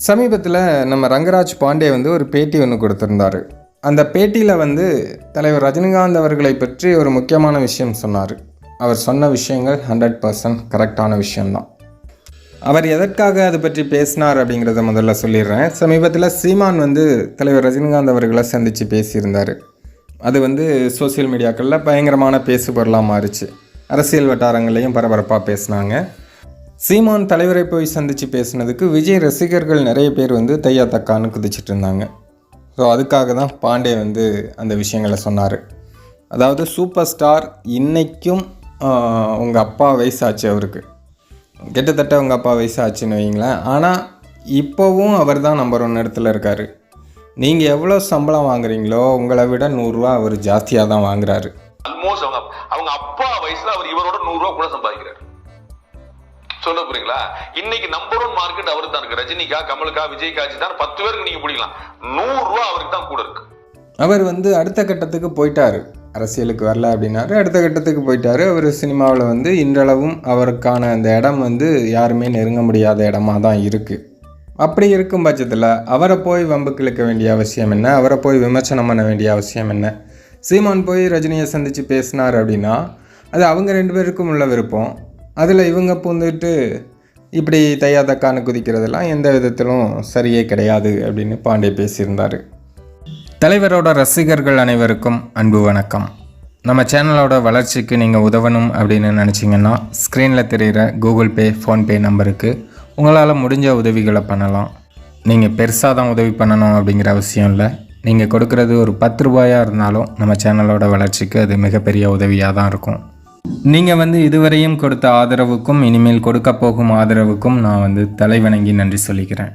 சமீபத்தில் நம்ம ரங்கராஜ் பாண்டே வந்து ஒரு பேட்டி ஒன்று கொடுத்துருந்தார். அந்த பேட்டியில் வந்து தலைவர் ரஜினிகாந்த் அவர்களை பற்றி ஒரு முக்கியமான விஷயம் சொன்னார். அவர் சொன்ன விஷயங்கள் 100% கரெக்டான விஷயம்தான். அவர் எதற்காக அதை பற்றி பேசினார் அப்படிங்கிறத முதல்ல சொல்லிடுறேன். சமீபத்தில் சீமான் வந்து தலைவர் ரஜினிகாந்த் அவர்களை சந்தித்து பேசியிருந்தார். அது வந்து சோசியல் மீடியாக்களில் பயங்கரமான பேசுபொருளாக மாறிச்சு. அரசியல் வட்டாரங்களையும் பரபரப்பாக பேசினாங்க. சீமான் தலைவரை போய் சந்தித்து பேசினதுக்கு விஜய் ரசிகர்கள் நிறைய பேர் வந்து தையா தக்கான்னு குதிச்சிட்டு இருந்தாங்க. ஸோ அதுக்காக தான் பாண்டே வந்து அந்த விஷயங்களை சொன்னார். அதாவது சூப்பர் ஸ்டார் இன்றைக்கும் உங்கள் அப்பா வயசாச்சு, அவருக்கு கிட்டத்தட்ட உங்கள் அப்பா வயசாச்சுன்னு வைங்களேன். ஆனால் இப்போவும் அவர் தான் நம்பர் 1 இடத்துல இருக்கார். நீங்கள் எவ்வளோ சம்பளம் வாங்குறீங்களோ உங்களை விட 100 ரூபா அவர் ஜாஸ்தியாக தான் வாங்குறாரு. ஆல்மோஸ்ட் அவங்க அப்பா வயசுல அவர் இவரோட 100 ரூபா கூட சம்பாதிக்கிறார். சொல்ல புரியுங்களா? இன்னைக்கு நம்பர் 1 மார்க்கெட் அவருக்கு தான் இருக்கு. ரஜினிகா, கமலுக்கா, விஜய்காஜி தான் 10 பேருக்கு நீங்க பிடிக்கலாம். 100 ரூபா அவருக்கு தான் கூட இருக்கு. அவர் வந்து அடுத்த கட்டத்துக்கு போயிட்டார். அரசியலுக்கு வரல அப்படின்னாரு, அடுத்த கட்டத்துக்கு போயிட்டார். அவர் சினிமாவில் வந்து இன்றளவும் அவருக்கான அந்த இடம் வந்து யாருமே நெருங்க முடியாத இடமா தான் இருக்குது. அப்படி இருக்கும் பட்சத்தில் அவரை போய் வம்புக்கு இழுக்க வேண்டிய அவசியம் என்ன? அவரை போய் விமர்சனம் பண்ண வேண்டிய அவசியம் என்ன? சீமான் போய் ரஜினியை சந்தித்து பேசினார் அப்படின்னா அது அவங்க 2 பேருக்கும் உள்ள விருப்பம். அதில் இவங்க பூந்துட்டு இப்படி தையா தக்கான்னு குதிக்கிறதெல்லாம் எந்த விதத்திலும் சரியே கிடையாது அப்படின்னு பாண்டே பேசியிருந்தார். தலைவரோட ரசிகர்கள் அனைவருக்கும் அன்பு வணக்கம். நம்ம சேனலோட வளர்ச்சிக்கு நீங்கள் உதவணும் அப்படின்னு நினச்சிங்கன்னா ஸ்க்ரீனில் தெரிகிற கூகுள் பே, ஃபோன்பே நம்பருக்கு உங்களால் முடிஞ்ச உதவிகளை பண்ணலாம். நீங்கள் பெருசாக தான் உதவி பண்ணணும் அப்படிங்கிற அவசியம் இல்லை. நீங்கள் கொடுக்குறது ஒரு 10 ரூபாயாக இருந்தாலும் நம்ம சேனலோட வளர்ச்சிக்கு அது மிகப்பெரிய உதவியாக தான் இருக்கும். நீங்கள் வந்து இதுவரையும் கொடுத்த ஆதரவுக்கும் இனிமேல் கொடுக்க போகும் ஆதரவுக்கும் நான் வந்து தலைவணங்கி நன்றி சொல்லிக்கிறேன்.